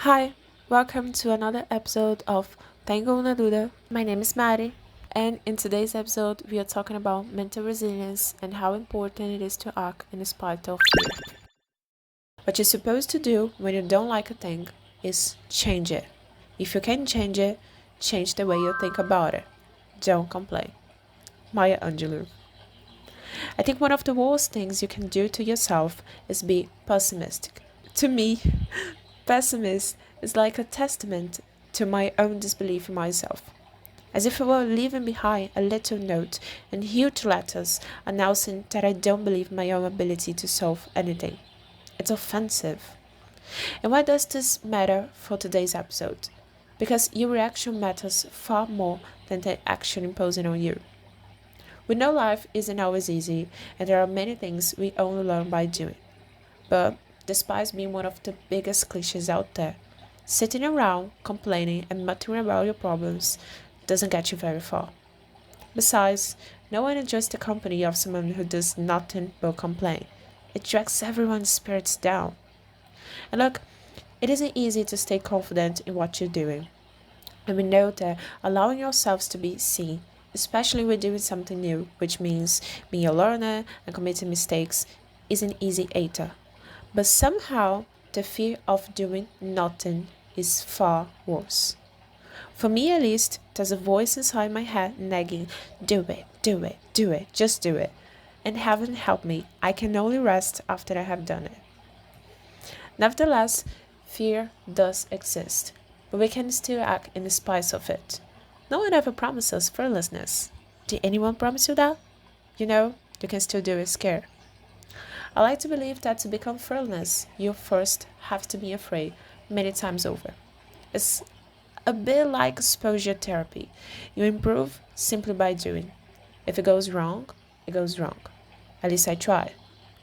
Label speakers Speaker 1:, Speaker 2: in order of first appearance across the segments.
Speaker 1: Hi, welcome to another episode of TENGO UNA DUDA. My name is Mari, and in today's episode, we are talking about mental resilience and how important it is to act in spite of fear. What you're supposed to do when you don't like a thing is change it. If you can change it, change the way you think about it. Don't complain. Maya Angelou. I think one of the worst things you can do to yourself is be pessimistic. To me, pessimist is like a testament to my own disbelief in myself. As if I were leaving behind a little note in huge letters announcing that I don't believe in my own ability to solve anything. It's offensive. And why does this matter for today's episode? Because your reaction matters far more than the action imposing on you. We know life isn't always easy, and there are many things we only learn by doing. But despite being one of the biggest cliches out there, sitting around complaining and muttering about your problems doesn't get you very far. Besides, no one enjoys the company of someone who does nothing but complain. It drags everyone's spirits down. And look, it isn't easy to stay confident in what you're doing. And we know that allowing yourselves to be seen, especially when doing something new, which means being a learner and committing mistakes, isn't easy either. But somehow, the fear of doing nothing is far worse. For me at least, there's a voice inside my head nagging, do it, do it, do it, just do it. And heaven help me, I can only rest after I have done it. Nevertheless, fear does exist, but we can still act in spite of it. No one ever promises fearlessness. Did anyone promise you that? You can still do it scared. I like to believe that to become fearless, you first have to be afraid many times over. It's a bit like exposure therapy. You improve simply by doing. If it goes wrong, it goes wrong. At least I try.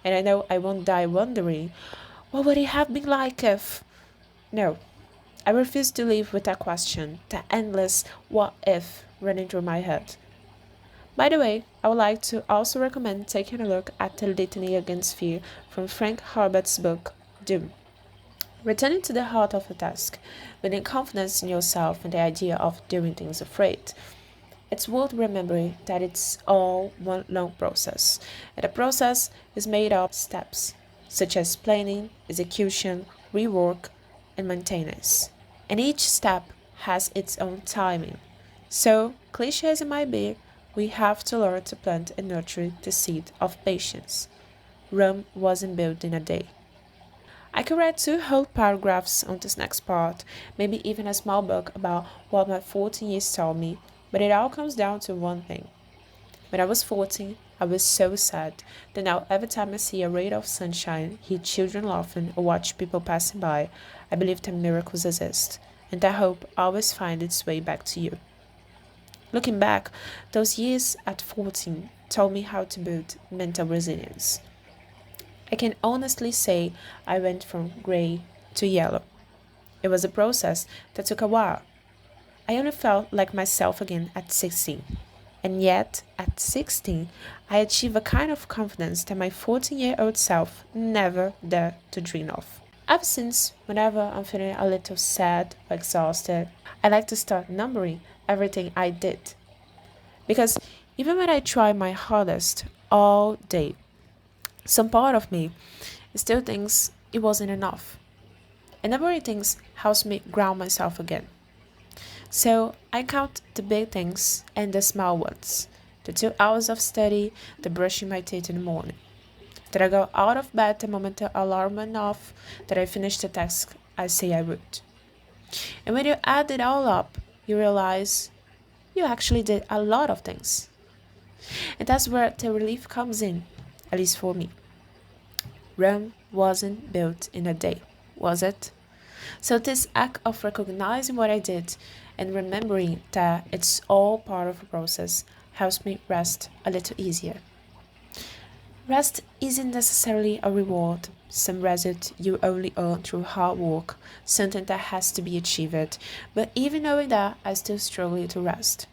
Speaker 1: And I know I won't die wondering, what would it have been like if... No, I refuse to live with that question, that endless what if running through my head. By the way, I would like to also recommend taking a look at the Litany Against Fear from Frank Herbert's book, Do. Returning to the heart of the task, building confidence in yourself and the idea of doing things afraid. It's worth remembering that it's all one long process, and the process is made up of steps, such as planning, execution, rework, and maintenance. And each step has its own timing. So, cliche as it might be, we have to learn to plant and nurture the seed of patience. Rome wasn't built in a day. I could write 2 whole paragraphs on this next part, maybe even a small book about what my 14 years taught me, but it all comes down to one thing. When I was 14, I was so sad that now every time I see a ray of sunshine, hear children laughing, or watch people passing by, I believe that miracles exist, and that hope always finds its way back to you. Looking back, those years at 14 taught me how to build mental resilience. I can honestly say I went from gray to yellow. It was a process that took a while. I only felt like myself again at 16. And yet, at 16, I achieved a kind of confidence that my 14-year-old self never dared to dream of. Ever since, whenever I'm feeling a little sad or exhausted, I like to start numbering everything I did. Because even when I try my hardest all day, some part of me still thinks it wasn't enough. And numbering things helps me ground myself again. So I count the big things and the small ones. The 2 hours of study, the brushing my teeth in the morning. That I go out of bed the moment the alarm went off, that I finish the task I say I would. And when you add it all up, you realize you actually did a lot of things. And that's where the relief comes in, at least for me. Rome wasn't built in a day, was it? So this act of recognizing what I did and remembering that it's all part of a process helps me rest a little easier. Rest isn't necessarily a reward, some result you only earn through hard work, something that has to be achieved, but even knowing that, I still struggle to rest.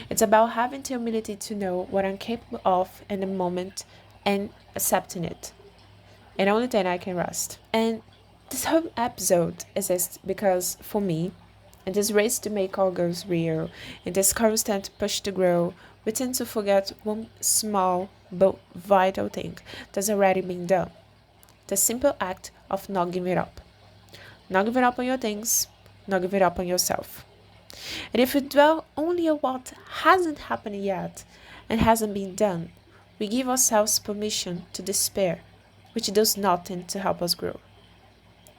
Speaker 1: It's about having the humility to know what I'm capable of in the moment and accepting it. And only then I can rest. And This whole episode exists because, for me, in this race to make our goals real, in this constant push to grow, we tend to forget one small but vital thing that's already been done. The simple act of not giving up. Not giving up on your things, not giving up on yourself. And if we dwell only on what hasn't happened yet and hasn't been done, we give ourselves permission to despair, which does nothing to help us grow.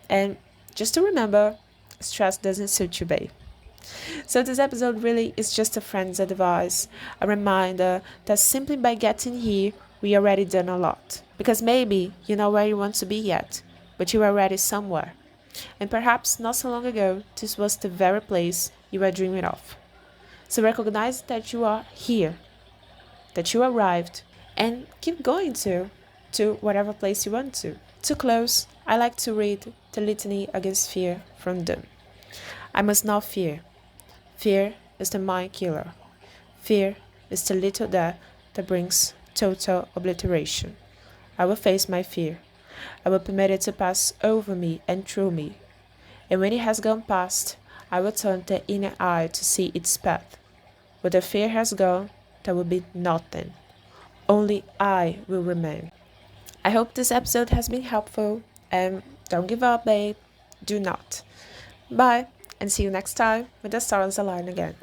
Speaker 1: And just to remember, stress doesn't suit you, babe. So this episode really is just a friend's advice, a reminder that simply by getting here, we already done a lot. Because maybe you're not where you want to be yet, but you're already somewhere. And perhaps not so long ago, this was the very place you were dreaming of. So recognize that you are here, that you arrived, and keep going to whatever place you want to. To close, I like to read the Litany Against Fear from them. I must not fear. Fear is the mind killer. Fear is the little death that brings total obliteration. I will face my fear. I will permit it to pass over me and through me. And when it has gone past, I will turn the inner eye to see its path. When the fear has gone, there will be nothing. Only I will remain. I hope this episode has been helpful, and don't give up, babe. Do not. Bye, and see you next time when the stars align again.